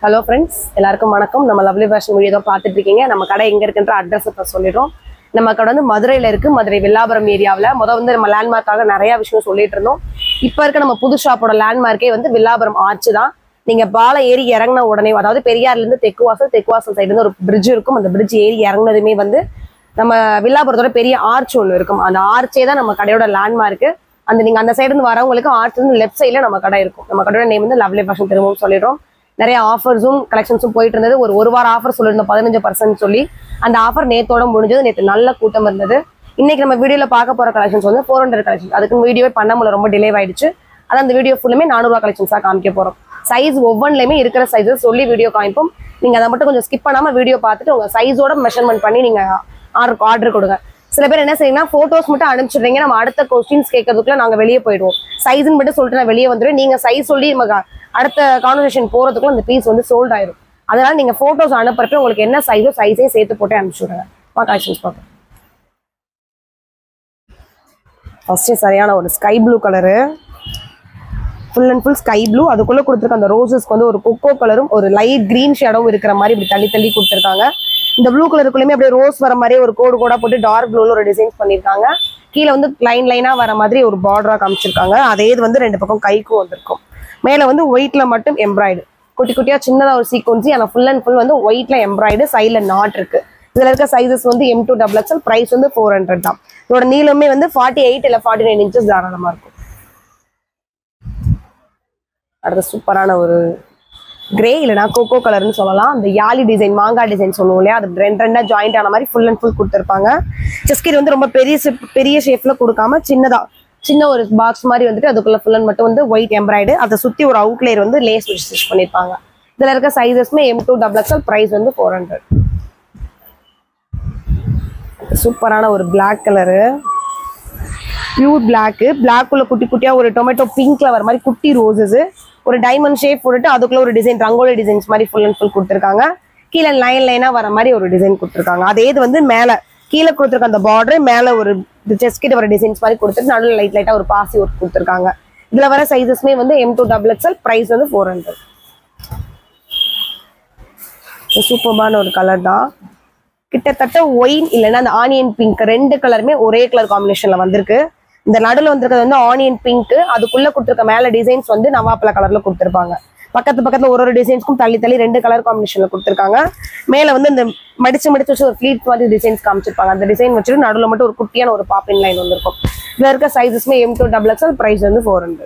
Hello friends, எல்லாருக்கும் வணக்கம். நம்ம லவ்லி ஃபேஷன் வீடியோ தான் பார்த்துட்டு இருக்கீங்க. நம்ம கடை எங்க இருக்குன்ற அட்ரஸ் இப்ப சொல்லிடுறோம். நம்ம கடை வந்து மதுரையில இருக்கு. மதுரை வில்லாபுரம் ஏரியாவுல. வந்து நம்ம லேண்ட்மார்க்காக நிறைய விஷயம் சொல்லிட்டு இருந்தோம். இப்ப இருக்க நம்ம புது ஷாப்போட லேண்ட்மார்க்கே வந்து வில்லாபுரம் ஆர்ச் தான். நீங்க பாலை ஏறி இறங்கின உடனே, அதாவது பெரியார்ல இருந்து தெக்குவாசல் சைடு இருந்து ஒரு பிரிட்ஜ் இருக்கும். அந்த பிரிட்ஜ் ஏறி இறங்கினதுமே வந்து நம்ம வில்லாபுரத்தோட பெரிய ஆர்ச் ஒன்று இருக்கும். அந்த ஆர்ச்சே தான் நம்ம கடையோட லேண்ட்மார்க்கு. அந்த நீங்க அந்த சைடு இருந்து வரவங்களுக்கு ஆர்ச் வந்து லெஃப்ட் சைட்ல நம்ம கடை இருக்கும். நம்ம கடையோட நேம் வந்து லவ்லி ஃபேஷன் திரும்பவும் சொல்லிடுறோம். நிறைய ஆஃபர்ஸும் கலெக்ஷன்ஸும் போயிட்டு இருந்தது. ஒரு வாரம் ஆஃபர் சொல்லியிருந்தோம் 15% சொல்லி. அந்த ஆஃபர் நேத்தோட முடிஞ்சது. நேற்று நல்ல கூட்டம் இருந்தது. இன்னைக்கு நம்ம வீடியோல பார்க்க போற கலெக்ஷன்ஸ் வந்து 400 கலெக்ஷன். அதுக்கு வீடியோவே பண்ண முடியல, ரொம்ப டிலே ஆயிடுச்சு. அதான் அந்த வீடியோ ஃபுல்லுமே 400 கலெக்ஷன்ஸா காமிக்க போறோம். சைஸ் ஒவ்வொன்றுலையுமே இருக்கிற சைஸஸ் சொல்லி வீடியோ காமிப்போம். நீங்க அதை மட்டும் கொஞ்சம் ஸ்கிப் பண்ணாம வீடியோ பார்த்துட்டு உங்க சைஸோட மெஷர்மெண்ட் பண்ணி நீங்க ஆர்டர் கொடுங்க. சில பேர் என்ன செய்யணும்னா போட்டோஸ் மட்டும் அனுப்பிச்சிடுறீங்க, நம்ம அடுத்த கொஸ்டின்ஸ் கேட்கறதுக்குள்ள நாங்க வெளியே போயிடுவோம். சைஸ்ன்னு மட்டும் சொல்லிட்டு நான் வெளியே வந்துடுவேன். நீங்க சைஸ் சொல்லி நமக்கு அடுத்த கான்வர்சேஷன் போறதுக்குள்ள அந்த பீஸ் வந்து சோல்ட் ஆயிடும். அதனால நீங்க போட்டோஸ் அனுப்புறப்ப உங்களுக்கு என்ன சைஸோ சைஸே சேர்த்து போட்டு அனுப்பிச்சுடுங்க. கலெக்ஷன்ஸ் பார்ப்போம். ஃபர்ஸ்ட் சரியான ஒரு sky blue colour, full and full sky blue. அதுக்குள்ள கொடுத்துருக்க அந்த ரோசஸ்க்கு வந்து ஒரு கொக்கோ கலரும் ஒரு லைட் கிரீன் ஷேடவும் இருக்கிற மாதிரி இப்படி தள்ளி தள்ளி கொடுத்துருக்காங்க. இந்த ப்ளூ கலருக்குள்ளேயுமே அப்படியே ரோஸ் வர மாதிரியே ஒரு கோடா போட்டு டார்க் ப்ளூல ஒரு டிசைன்ஸ் பண்ணியிருக்காங்க. கீழே வந்து லைனா வர மாதிரி ஒரு பார்டரா காமிச்சிருக்காங்க. அதே இது வந்து ரெண்டு பக்கம் கைக்கும் வந்திருக்கும். மேல வந்து ஒயிட்ல மட்டும் எம்ப்ராய்டு, குட்டி குட்டியா சின்னதா ஒரு சீக்வன்சி. ஆனால் ஃபுல் அண்ட் ஃபுல் வந்து ஒயிட்ல எம்ப்ராய்டு, சைட்ல நாட் இருக்கு. இதுல இருக்க சைசஸ் வந்து M2 XXL, பிரைஸ் வந்து 400 தான். இதோட நீளமே வந்து 48 இல்ல 49 இன்ச்சஸ் தாராளமா இருக்கும். அடுத்த சூப்பரான ஒரு கிரே இல்லைனா கோகோ கலர்னு சொல்லலாம். அந்த யாலி டிசைன், மாங்காய் டிசைன் சொல்லுவோம் இல்லையா, அது ரெண்டா ஜாயிண்ட் ஆன மாதிரி ஃபுல் அண்ட் ஃபுல் கொடுத்துருப்பாங்க. செஸ்கீட் வந்து ரொம்ப பெரிய ஷேப்ல கொடுக்காம சின்ன ஒரு பாக்ஸ் மாதிரி வந்துட்டு அதுக்குள்ள ஃபுல் அண்ட் மட்டும் வந்து ஒயிட் எம்ப்ராய்டு, அதை சுத்தி ஒரு அவுட்லேயர் வந்து லேஸ் வச்சு ஸ்டிச் பண்ணிருப்பாங்க. இதுல இருக்க சைசஸ்மே M2 XXL, பிரைஸ் வந்து 400. சூப்பரான ஒரு பிளாக் கலரு, பியூர் பிளாக்குள்ள குட்டி குட்டியா ஒரு டொமேட்டோ பிங்க்ல வர மாதிரி குட்டி ரோசஸ், ஒரு டைமண்ட் ஷேப் போட்டுட்டு அதுக்குள்ள ஒரு டிசைன் ரங்கோலி டிசைன்ஸ் மாதிரி ஃபுல் அண்ட் ஃபுல் கொடுத்துருக்காங்க. கீழே லைனா வர மாதிரி ஒரு டிசைன் கொடுத்துருக்காங்க. அதே இது வந்து மேல கீழே கொடுத்துருக்க அந்த பார்டர் மேல ஒரு செஸ்ட் கிட்ட வர டிசைன்ஸ் மாதிரி கொடுத்துட்டு நடுவில் லைட்டா ஒரு பாசி ஒர்க் கொடுத்துருக்காங்க. இதுல வர சைசஸ்மே வந்து M2 XXL, பிரைஸ் வந்து 400. சூப்பரான ஒரு கலர் தான். கிட்டத்தட்ட ஒயின் இல்லைன்னா அந்த ஆனியன் பிங்க் ரெண்டு கலருமே ஒரே கலர் காம்பினேஷன்ல வந்திருக்கு. இந்த நடுவில் வந்திருக்கிறது வந்து ஆனியன் பிங்க், அதுக்குள்ள கொடுத்துருக்க மேல டிசைன்ஸ் வந்து நவாப்பழ கலர்ல கொடுத்துருப்பாங்க. பக்கத்துல ஒரு டிசைன்ஸ்க்கும் தள்ளி ரெண்டு கலர் காம்பினேஷன்ல கொடுத்துருக்காங்க. மேல வந்து இந்த மடிச்சு வச்சு ஒரு ஃபிளீட் மாதிரி டிசைன்ஸ் காமிச்சிருப்பாங்க. அந்த டிசைன் வச்சுட்டு நடுவில் மட்டும் ஒரு குட்டியான ஒரு பாப்பின் லைன் வந்திருக்கும். இதுல இருக்க சைசஸ்மே M2 XXL, பிரைஸ் வந்து 400.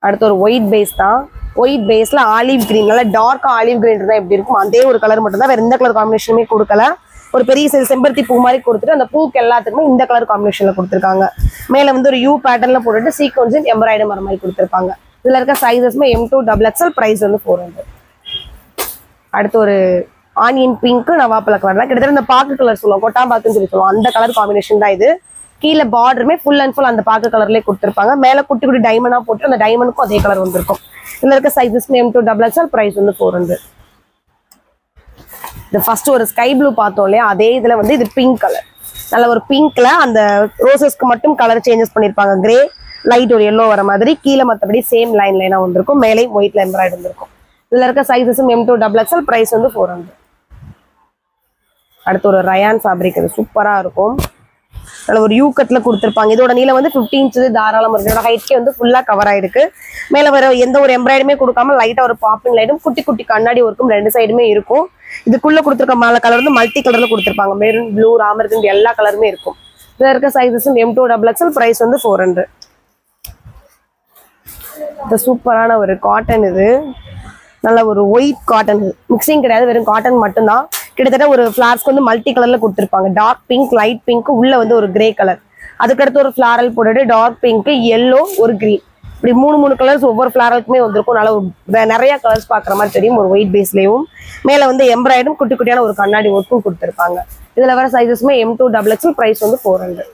அடுத்து ஒரு ஒயிட் பேஸ் தான். ஒயிட் பேஸ்ல ஆலிவ் கிரீன், நல்லா டார்க்கா ஆலிவ் கிரீன் தான் எப்படி இருக்கும் அதே ஒரு கலர் மட்டும் தான், வேற எந்த கலர் காம்பினேஷனுமே கொடுக்கல. ஒரு பெரிய செம்பருத்தி பூ மாதிரி கொடுத்துட்டு அந்த பூக்கு எல்லாத்துக்குமே இந்த கலர் காம்பினேஷன்ல கொடுத்துருக்காங்க. மேல வந்து ஒரு யூ பேட்டர்ன்ல போட்டுட்டு சீக்வன்ஸ் எம்ப்ராய்டு வர மாதிரி கொடுத்துருப்பாங்க. இதுல இருக்க சைசஸ்மே M2 XXL, பிரைஸ் வந்து 400. அடுத்து ஒரு ஆனியன் பிங்க் நவாப்பழ கலர் தான். கிட்டத்தட்ட இந்த பாக்கு கலர் சொல்லுவோம், கொட்டாம்பாக்குன்னு சொல்லி சொல்லுவோம், அந்த கலர் காம்பினேஷன் தான் இது. கீழே பார்டருமே ஃபுல் அண்ட் ஃபுல் அந்த பாக்கு கலர்லேயே கொடுத்துருப்பாங்க. மேல குட்டி குட்டி டைமண்டா போட்டு அந்த டைமண்டுக்கும் அதே கலர் வந்திருக்கும். இதுல இருக்க சைசஸ்மே M2 XXL, பிரைஸ் வந்து 400. இந்த ஃபர்ஸ்ட் ஒரு ஸ்கை ப்ளூ பார்த்தோம் இல்லையா, அதே இதுல வந்து இது பிங்க் கலர். நல்ல ஒரு பிங்க்ல அந்த ரோசஸ்க்கு மட்டும் கலர் சேஞ்சஸ் பண்ணிருப்பாங்க. கிரே லைட் ஒரு எல்லோ வர மாதிரி, கீழே மற்றபடி சேம் லைனா வந்திருக்கும். மேலே ஒயிட்ல எம்ப்ராய்டு வந்திருக்கும். இதுல இருக்க சைசஸும் M2 XXL, பிரைஸ் வந்து 400. அடுத்து ஒரு ரயான் ஃபேப்ரிக், இது சூப்பரா இருக்கும். நல்ல ஒரு யூ கட்ல கொடுத்துருப்பாங்க. இதோட நீளம் வந்து 15 inches தாராளம் இருக்கு. இதோட ஹைட்கே வந்து ஃபுல்லா கவர் ஆயிருக்கு. மேல வர எந்த ஒரு எம்ப்ராய்டுமே கொடுக்காம லைட்டா ஒரு பாப்பிங் லைட்டும் குட்டி குட்டி கண்ணாடி ஒர்க்கும் ரெண்டு சைடுமே இருக்கும். இதுக்குள்ள கொடுத்துருக்க மேல கலர் வந்து மல்டி கலர்ல கொடுத்துருப்பாங்க. மெரூன், ப்ளூ, ராமர் கிரீன் எல்லா கலருமே இருக்கும். இதுல இருக்க சைசஸும் M2 XXL, பிரைஸ் வந்து 400. இது சூப்பரான ஒரு காட்டன், இது நல்ல ஒரு ஒயிட் காட்டன், மிக்சிங் கிடையாது, வெறும் காட்டன் மட்டும்தான். கிட்டத்தட்ட ஒரு ஃபிளார்ஸ்க்கு வந்து மல்டி கலர்ல கொடுத்துருப்பாங்க. டார்க் பிங்க், லைட் பிங்க், உள்ள வந்து ஒரு கிரே கலர், அதுக்கடுத்து ஒரு ஃபிளாரல் போட்டுட்டு டார்க் பிங்க், எல்லோ, ஒரு கிரீன், இப்படி மூணு கலர்ஸ் ஒவ்வொரு ஃபிளாரலுக்குமே வந்திருக்கும். நல்ல நிறைய கலர்ஸ் பாக்குற மாதிரி தெரியும். ஒரு ஒயிட் பேஸ்லயும் மேல வந்து எம்ப்ராய்டும் குட்டி குட்டியான ஒரு கண்ணாடி ஒர்க்கும் கொடுத்துருப்பாங்க. இதுல வர சைசஸ்மே M2 XXL, பிரைஸ் வந்து 400.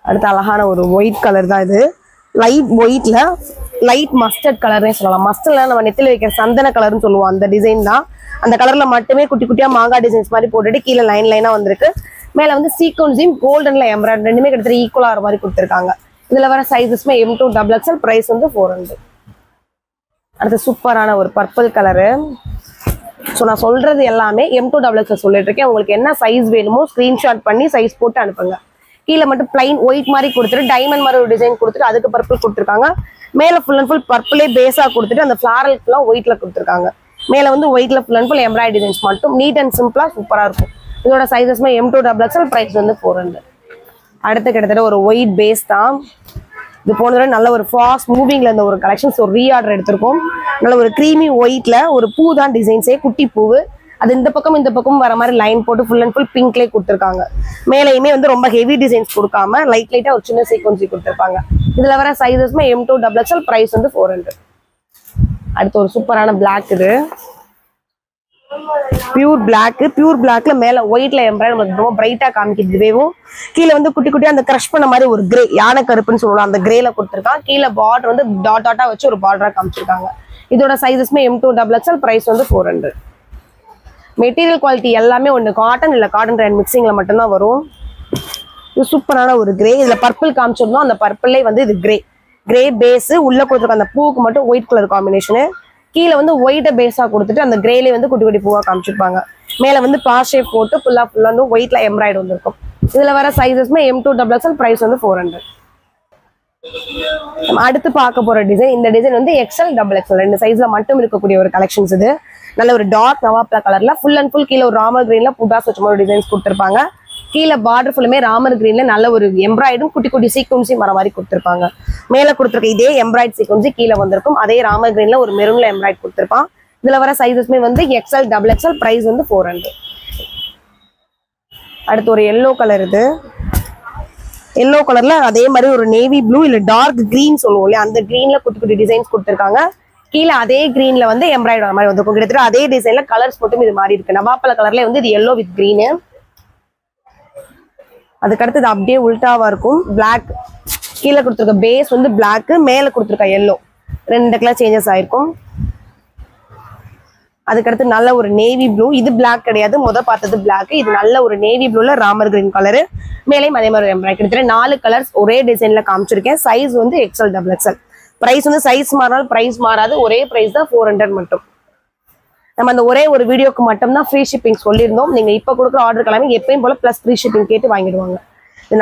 அடுத்து அழகான ஒரு ஒயிட் கலர் தான். இது லைட் ஒயிட்ல லைட் மஸ்டர்ட் கலர்னே சொல்லலாம். மஸ்டர்ட்ல நம்ம நெத்தில வைக்கிற சந்தன கலர்னு சொல்லுவோம், அந்த டிசைன் தான். அந்த கலர்ல மட்டுமே குட்டி குட்டியா மாங்காய் டிசைன்ஸ் மாதிரி போட்டுட்டு கீழே லைனா வந்திருக்கு. மேல வந்து சீக்வன்ஸையும் கோல்டன்ல எம்ப்ராய்டு ரெண்டுமே கிட்டத்தட்ட ஈக்குவலா வர மாதிரி கொடுத்துருக்காங்க. இதுல வர சைஸஸ்மே M2 XXL, பிரைஸ் வந்து 400. அடுத்து சூப்பரான ஒரு பர்பிள் கலரு. ஸோ நான் சொல்றது எல்லாமே M2 XXL சொல்லிட்டு இருக்கேன். உங்களுக்கு என்ன சைஸ் வேணுமோ ஸ்கிரீன்ஷாட் பண்ணி சைஸ் போட்டு அனுப்புங்க. கீழே மட்டும் பிளைன் ஒயிட் மாதிரி கொடுத்துட்டு டைமண்ட் மாதிரி ஒரு டிசைன் கொடுத்துட்டு அதுக்கு பர்பிள் கொடுத்துருக்காங்க. மேல ஃபுல் அண்ட் ஃபுல் பர்பிளே பேஸா கொடுத்துட்டு அந்த ஃபிளாரல்க்குலாம் ஒயிட்ல கொடுத்துருக்காங்க. மேல வந்து ஒயிட்ல full and full embroidery designs மட்டும் நீட் அண்ட் சிம்பிளா சூப்பரா இருக்கும். இதோட சைஸஸ்மே M2 XXL, பிரைஸ் வந்து 400. அடுத்து கிட்டத்தட்ட ஒரு ஒயிட் பேஸ் தான். இது போன தடவை நல்ல ஒரு ஃபாஸ்ட் மூவிங்ல இருந்த ஒரு கலெக்ஷன்ஸ் ஒரு ரீஆர்டர் எடுத்திருக்கோம். நல்ல ஒரு க்ரீமி ஒயிட்ல ஒரு பூ தான் டிசைன்ஸே, குட்டி பூவு. அது இந்த பக்கம் வர மாதிரி லைன் போட்டு ஃபுல் அண்ட் ஃபுல் பிங்க்லேயே கொடுத்துருக்காங்க. மேலேயுமே வந்து ரொம்ப ஹெவி டிசைன்ஸ் கொடுக்காம லைட்டா ஒரு சின்ன சீக்வன்சி கொடுத்துருப்பாங்க. இதுல வர சைஸஸ்மே M2 XXL, பிரைஸ் வந்து 400. அடுத்து ஒரு சூப்பரான பிளாக். இது பியூர் பிளாக்ல மேல ஒயிட்ல எம்ப்ராய்டரி ரொம்ப பிரைட்டா காமிக்குது. இதுவேவும் கீழே வந்து குட்டி குட்டியா அந்த கிரஷ் பண்ண மாதிரி ஒரு கிரே, யானை கருப்புன்னு சொல்லுவோம், அந்த கிரேல கொடுத்துருக்காங்க. கீழே பார்டர் வந்து டாட்டா வச்சு ஒரு பார்டரா காமிச்சிருக்காங்க. இதோட சைஸஸ்மே M2 XXL, பிரைஸ் வந்து 400. மெட்டீரியல் குவாலிட்டி எல்லாமே ஒன்று காட்டன் இல்லை காட்டன் ரேண்ட் மிக்சிங்ல மட்டும்தான் வரும். இது சூப்பரான ஒரு கிரே. இதுல பர்பிள் காமிச்சிருந்தோம், அந்த பர்பிளே வந்து இது கிரே பேஸ். உள்ள கொடுத்துருக்க அந்த பூக்கு மட்டும் ஒயிட் கலர் காம்பினேஷனு. கீழே வந்து ஒயிட்டை பேஸா கொடுத்துட்டு அந்த கிரேலே வந்து குட்டி குட்டி பூவா காமிச்சிருப்பாங்க. மேல வந்து பாஸ் ஷேப் போட்டு ஃபுல்லா வந்து ஒயிட்ல எம்ப்ராய்டரி வந்திருக்கும். இதுல வர சைஸஸ்மே M2 XXL, பிரைஸ் வந்து 400. அடுத்து பார்க்க போற டிசைன், இந்த டிசைன் வந்து XL XXL ரெண்டு சைஸ்ல மட்டும் இருக்கக்கூடிய ஒரு கலெக்ஷன்ஸ். இது நல்ல ஒரு டார்க் நவாப்லா கலர்ல ஃபுல் அண்ட் ஃபுல் கீழே ஒரு ராமர் கிரீன்ல புட்டாஸ் வச்ச மாதிரி டிசைன்ஸ் கொடுத்துருப்பாங்க. கீழே பார்டர் ஃபுல்லுமே ராமர் கிரீன்ல நல்ல ஒரு எம்ப்ராய்டும் குட்டி குட்டி சீக்வன்ஸும் வர மாதிரி கொடுத்துருப்பாங்க. மேல கொடுத்துருக்க இதே எம்ப்ராய்ட் சீக்வன்ஸி கீழே வந்திருக்கும். அதே ராமர் கிரீன்ல ஒரு மெரூன்ல எம்ப்ராய்ட் கொடுத்துருப்பான். இதுல வர சைஸஸ்மே வந்து XL XXL, பிரைஸ் வந்து 400. அடுத்து ஒரு எல்லோ கலர். இது எல்லோ கலர்ல அதே மாதிரி ஒரு நேவி ப்ளூ இல்ல டார்க் கிரீன் சொல்லுவோம் இல்லையா, அந்த கிரீன்ல குட்டி குட்டி டிசைன்ஸ் கொடுத்துருக்காங்க. கீழே அதே கிரீன்ல வந்து எம்ப்ராய்டரி வர மாதிரி வந்திருக்கும். கிட்டத்தட்ட அதே டிசைன்ல கலர்ஸ் மட்டும் இது மாதிரி இருக்கு. நவாப்பழ கலர்ல வந்து இது எல்லோ வித் கிரீனு. அதுக்கடுத்து இது அப்படியே உல்டாவா இருக்கும். பிளாக் கீழே கொடுத்துருக்க பேஸ் வந்து பிளாக், மேல கொடுத்துருக்க எல்லோ, ரெண்டு கலர் சேஞ்சஸ் ஆயிருக்கும். அதுக்கடுத்து நல்ல ஒரு நேவி ப்ளூ. இது பிளாக் கிடையாது, பார்த்தது பிளாக். இது நல்ல ஒரு நேவி ப்ளூல ராமர் கிரீன் கலரு. மேலேயும் அதே மாதிரி எம்ப்ராய்டரி. கிட்டத்தட்ட 4 கலர்ஸ் ஒரே டிசைன்ல காமிச்சிருக்கேன். சைஸ் வந்து XL XXL. பிரைஸ் வந்து சைஸ் மாறினாலும் பிரைஸ் மாறாது, ஒரே பிரைஸ் தான் 400 மட்டும். நம்ம அந்த ஒரே ஒரு வீடியோக்கு மட்டும் தான் ஃப்ரீ ஷிப்பிங் சொல்லியிருந்தோம். நீங்க இப்ப கொடுக்குற ஆர்டர் எல்லாமே எப்பயும் போல பிளஸ் ஃப்ரீ ஷிப்பிங் கேட்டு வாங்கிடுவாங்க. இது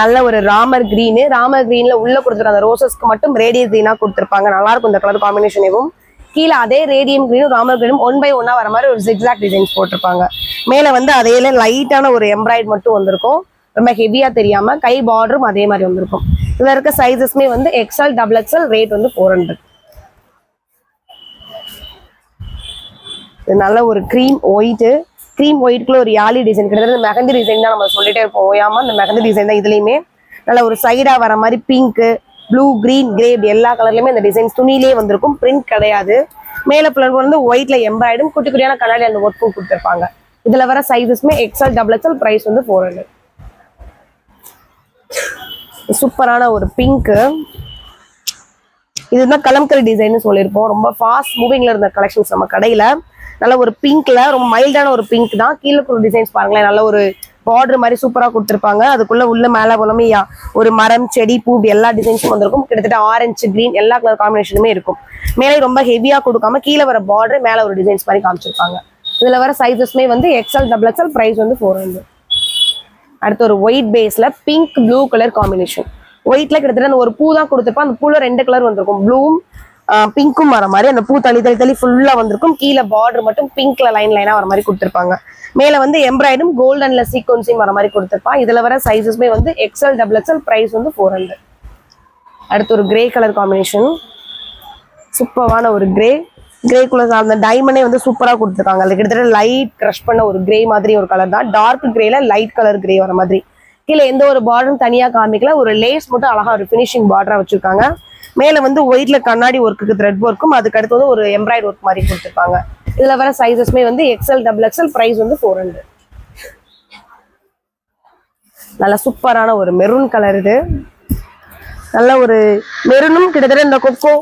நல்ல ஒரு ராமர் கிரீனு. ராமர் கிரீன்ல உள்ள கொடுத்துருக்க அந்த ரோசஸ்க்கு மட்டும் ரேடியம் கிரீனா கொடுத்துருப்பாங்க. நல்லா இருக்கும் இந்த கலர் காம்பினேஷனும். கீழே அதே ரேடியம் கிரீனும் ராமர் கிரீனும் 1 by 1 வர மாதிரி ஒரு ஜிக்ஸாக் டிசைன்ஸ் போட்டிருப்பாங்க. மேல வந்து அதே லைட்டான ஒரு எம்ப்ராய்டரி மட்டும் வந்திருக்கும், ரொம்ப ஹெவியா தெரியாம. கை பார்டரும் அதே மாதிரி வந்திருக்கும். இதுல இருக்க சைஸஸ்மே வந்து XL XXL, ரேட் வந்து 400. இது நல்ல ஒரு க்ரீம் ஒயிட்குள்ள ஒரு யாலி டிசைன். கிட்டத்தட்ட மெஹந்தி டிசைன் தான் நம்ம சொல்லிட்டே இருப்போம் ஓயாம. அந்த மெஹந்தி டிசைன் தான் இதுலயுமே. நல்ல ஒரு சைடா வர மாதிரி பிங்க், ப்ளூ, கிரீன், கிரே எல்லா கலர்லயுமே இந்த டிசைன்ஸ் துணியிலே வந்திருக்கும். பிரிண்ட் கிடையாது. மேல பிளன் வந்து ஒயிட்ல எம்ப்ராய்டும் குட்டி குட்டியான கலர்ல அந்த ஒர்க்கும் கொடுத்துருப்பாங்க. இதுல வர சைஸஸ்மே XL XXL, பிரைஸ் வந்து 400. சூப்பரான ஒரு பிங்க். இதுதான் கலம்கரி டிசைன் சொல்லியிருப்போம். ரொம்ப ஃபாஸ்ட் மூவிங்ல இருந்த கலெக்ஷன்ஸ் நம்ம கடையில. நல்ல ஒரு பிங்க்ல ரொம்ப மைல்டான ஒரு பிங்க் தான். கீழே ஒரு டிசைன்ஸ் பாருங்களேன், நல்ல ஒரு பார்டர் மாதிரி சூப்பரா கொடுத்துருப்பாங்க. அதுக்குள்ள உள்ள மேல போலமே ஒரு மரம், செடி, பூ எல்லா டிசைன்ஸும் வந்திருக்கும். கிட்டத்தட்ட ஆரஞ்சு, கிரீன் எல்லா கலர் காம்பினேஷனுமே இருக்கும். மேலே ரொம்ப ஹெவியா கொடுக்காம கீழே வர பார்டர் மேல ஒரு டிசைன்ஸ் மாதிரி காமிச்சிருப்பாங்க. இதுல வர சைஸஸ்மே வந்து XL XXL, பிரைஸ் வந்து 400. அடுத்து ஒரு ஒயிட் பேஸ்ல பிங்க் ப்ளூ கலர் காம்பினேஷன். ஒயிட்ல கிட்டத்தட்ட ஒரு பூ தான் கொடுத்துருப்போம். அந்த பூல 2 கலர் வந்திருக்கும், ப்ளூவும் பிங்க்கும் வர மாதிரி. அந்த பூ தள்ளி ஃபுல்லா வந்திருக்கும். கீழே பார்டர் மட்டும் பிங்க்ல லைனா வர மாதிரி கொடுத்துருப்பாங்க. மேல வந்து எம்ப்ராய்டும் கோல்டன்ல சீக்வன்ஸும் வர மாதிரி கொடுத்துருப்பான். இதுல வர சைஸஸ்மே வந்து XL XXL, பிரைஸ் வந்து 400. அடுத்து ஒரு கிரே கலர் காம்பினேஷன். சூப்பரான ஒரு கிரேக்குள்ள அந்த டைமண்டே வந்து சூப்பரா கொடுத்துருக்காங்க. அது கிட்டத்தட்ட லைட் கிரஷ் பண்ண ஒரு கிரே மாதிரி ஒரு கலர் தான். டார்க் கிரேல லைட் கலர் கிரே வர மாதிரி. கீழே எந்த ஒரு பார்டரும் தனியா காமிக்கல. ஒரு லேஸ் மட்டும் அழகா ஒரு பினிஷிங் பார்டரா வச்சிருக்காங்க. மேல வந்து ஒயிட்ல கண்ணாடி ஒர்க்குக்கு த்ரெட் ஒர்க்கும், அதுக்கு அடுத்து வந்து ஒரு எம்ப்ராய்டரி ஒர்க் மாதிரி கொடுத்துருப்பாங்க. இதுல வர சைஸஸ்மே வந்து XL XXL, பிரைஸ் வந்து 400. நல்ல சூப்பரான ஒரு மெரூன் கலர். இது நல்ல ஒரு மெரூனும் கிட்டத்தட்ட இந்த கொக்கோ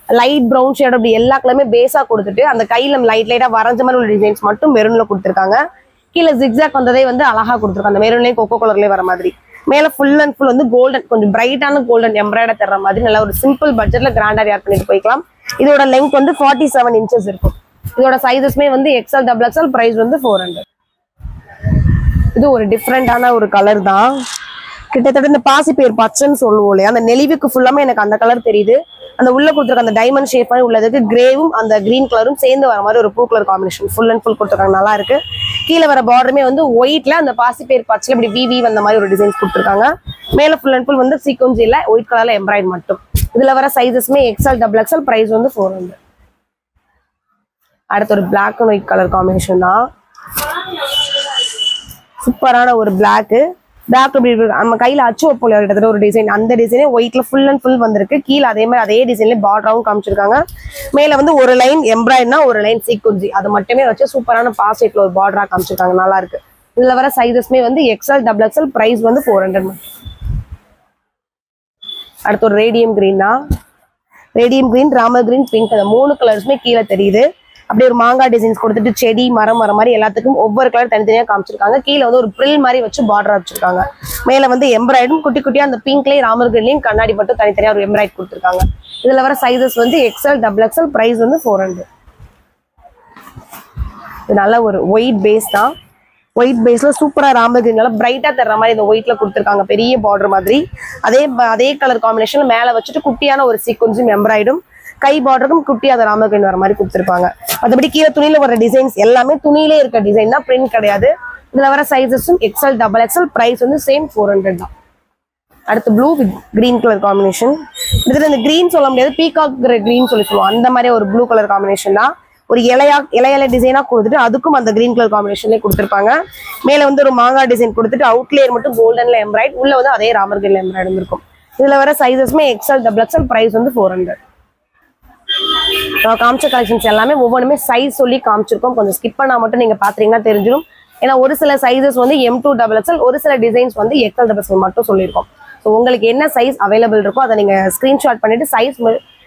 லைட் ப்ரௌன் ஷேட் அப்படி எல்லா கலருமே பேஸா கொடுத்துட்டு அந்த கையில லைட்டா வரைஞ்ச மாதிரி உள்ள டிசைன்ஸ் மட்டும் மெரூன்ல கொடுத்துருக்காங்க. கீழே ஜிக்ஸாக் வந்ததே வந்து அழகா கொடுத்துருக்காங்க. அந்த மெரூன்லயும் கொக்கோ கலர்லயே வர மாதிரி. மேல ஃபுல் அண்ட் ஃபுல் வந்து கோல்டன், கொஞ்சம் பிரைட்டான கோல்டன் எம்ப்ராய்டர் தர்ற மாதிரி நல்ல ஒரு சிம்பிள் பட்ஜெட்ல கிராண்டா ஏர் பண்ணிட்டு போய்க்கலாம். இதோட லெங்த் வந்து 47 இன்ச்சஸ் இருக்கும். இதோட சைஸஸ்மே வந்து XL XXL, பிரைஸ் வந்து 400. இது ஒரு டிஃப்ரெண்டான ஒரு கலர் தான். கிட்டத்தட்ட இந்த பாசி பேர் பச்சைன்னு சொல்லுவோம் இல்லையா, அந்த நெளிவுக்கு ஃபுல்லாமே எனக்கு அந்த கலர் தெரியுது. அந்த உள்ள கொடுத்துருக்க அந்த டைமண்ட் ஷேப் மாதிரி உள்ளதுக்கு கிரேவும் அந்த கிரீன் கலரும் சேர்ந்து வர மாதிரி ஒரு blue colour combination full and full கொடுத்துருக்காங்க. நல்லா இருக்கு. கீழே வர பார்டருமே வந்து ஒயிட்ல அந்த பாசி பேர் பச்சைல இப்படி விவி வந்த மாதிரி ஒரு டிசைன்ஸ் கொடுத்துருக்காங்க. மேல ஃபுல் அண்ட் ஃபுல் வந்து சீக்வன்ஸ் இல்ல, ஒயிட் கலர்ல எம்ப்ராய்டரி மட்டும். இதுல வர சைஸஸ்மே XL XXL, பிரைஸ் வந்து 400. அடுத்து ஒரு black and white colour combination தான். சூப்பரான ஒரு பிளாக் நம்ம கையில அச்சு வைப்போம் கிட்டத்தட்ட ஒரு டிசைன், அந்த டிசைனே ஒயிட்ல ஃபுல் அண்ட் ஃபுல் வந்திருக்கு. கீழே அதே மாதிரி அதே டிசைன்ல பார்டராவும் காமிச்சிருக்காங்க. மேல வந்து ஒரு லைன் எம்ப்ராய்டர்னா ஒரு லைன் சீக்வன்சி அது மட்டுமே வச்சு சூப்பரான பாசிட்ல ஒரு பார்டரா காமிச்சிருக்காங்க. நல்லா இருக்கு. இதுல வர சைஸஸ்மே வந்து XL XXL, பிரைஸ் வந்து 400. அடுத்து ஒரு ரேடியம் கிரீன் தான். Radium green, Ramar green, pink, அந்த 3 கலர்ஸுமே கீழே தெரியுது. அப்படியே ஒரு மாங்காய் டிசைன்ஸ் கொடுத்துட்டு செடி மரம் மாதிரி எல்லாத்துக்கும் ஒவ்வொரு கலர் தனித்தனியா காமிச்சிருக்காங்க. கீழே வந்து ஒரு பிரில் மாதிரி வச்சு பார்டர் வச்சிருக்காங்க. மேல வந்து எம்ப்ராய்டும் குட்டி குட்டியா அந்த பிங்க்லயும் ராமர் கிரீன்லயும் கண்ணாடி மட்டும் தனித்தனியா ஒரு எம்ப்ராய்ட் கொடுத்துருக்காங்க. இதுல வர சைஸஸ் வந்து XL XXL, பிரைஸ் வந்து 400. இது நல்ல ஒரு ஒயிட் பேஸ் தான். ஒயிட் பேஸ்ல சூப்பரா ராமர் கிரீன் நல்லா பிரைட்டா தர்ற மாதிரி இந்த ஒயிட்ல கொடுத்துருக்காங்க. பெரிய பார்டர் மாதிரி அதே கலர் காம்பினேஷன் மேல வச்சுட்டு குட்டியான ஒரு சீக்வன்ஸும் எம்ப்ராய்டும் கை பார்டருக்கும் குட்டி அந்த ராமர் கிரீன் வர மாதிரி கொடுத்துருப்பாங்க. மற்றபடி கீழே துணியில வர டிசைன்ஸ் எல்லாமே துணியிலே இருக்க டிசைன் தான், பிரிண்ட் கிடையாது. இதுல வர சைஸஸும் XL XXL, பிரைஸ் வந்து சேம் 400 தான். அடுத்து blue with green colour combination. இதுல இந்த கிரீன் சொல்ல முடியாது, பீகாக் கிரீன் சொல்லுவோம், அந்த மாதிரி ஒரு ப்ளூ கலர் காம்பினேஷன் தான். ஒரு இலையில டிசைனா கொடுத்துட்டு அதுக்கும் அந்த கிரீன் கலர் காம்பினேஷன்லேயே கொடுத்துருப்பாங்க. மேல வந்து ஒரு மாங்காய் டிசைன் கொடுத்துட்டு அவுட்லேயர் மட்டும் கோல்டன்ல எம்ப்ராய்ட், உள்ள வந்து அதே ராமர் கிரீன்ல எம்ப்ராய்டு இருக்கும். இதுல வர சைஸஸ்மே XL XXL, பிரைஸ் வந்து 400. காமிச்ச கலெக்ஷன்ஸ் எல்லாமே ஒவ்வொன்றுமே சைஸ் சொல்லி காமிச்சிருக்கோம். கொஞ்சம் ஸ்கிப் பண்ணா மட்டும் நீங்க பாத்தீங்கன்னா தெரிஞ்சிடும். ஏன்னா ஒரு சில சைஸஸ் வந்து M2 XXL, ஒரு சில டிசைன்ஸ் வந்து XL XXL மட்டும் சொல்லியிருக்கோம். ஸோ உங்களுக்கு என்ன சைஸ் அவைலபிள் இருக்கோ அதை நீங்க ஸ்கிரீன்ஷாட் பண்ணிட்டு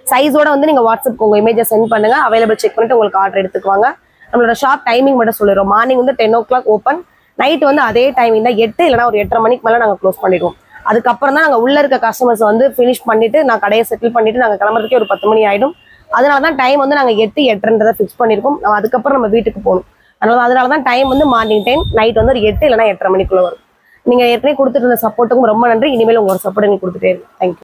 சைஸோட வந்து நீங்க வாட்ஸ்அப்க்கு உங்க இமேஜை சென்ட் பண்ணுங்க. அவைலபிள் செக் பண்ணிட்டு உங்களுக்கு ஆர்டர் எடுத்துக்குவாங்க. நம்மளோட ஷாப் டைமிங் மட்டும் சொல்லிடுறோம். மார்னிங் வந்து 10 o'clock ஓப்பன், நைட் வந்து அதே டைமிங் தான் 8 இல்லைனா ஒரு 8:30 மணிக்கு மேலே நாங்கள் க்ளோஸ் பண்ணிடுவோம். அதுக்கப்புறம் தான் நாங்கள் உள்ள இருக்க கஸ்டமர்ஸ் வந்து ஃபினிஷ் பண்ணிட்டு நான் கடையை செட்டில் பண்ணிட்டு நாங்கள் கிளம்புறதுக்கே ஒரு 10 மணி ஆயிடும். அதனாலதான் டைம் வந்து நாங்கள் 8, 8:30 ஃபிக்ஸ் பண்ணிருக்கோம். அதுக்கப்புறம் நம்ம வீட்டுக்கு போகணும். அதனாலதான் டைம் வந்து மார்னிங் 10, நைட் வந்து ஒரு 8 இல்லைனா 8:30 மணிக்குள்ள வரும். நீங்க ஏற்கனவே கொடுத்துட்டு இருந்த சப்போர்ட்டுக்கும் ரொம்ப நன்றி. இனிமேல் உங்களோட சப்போர்ட் எங்களுக்கு கொடுத்துட்டே இருக்கு. தேங்க்யூ.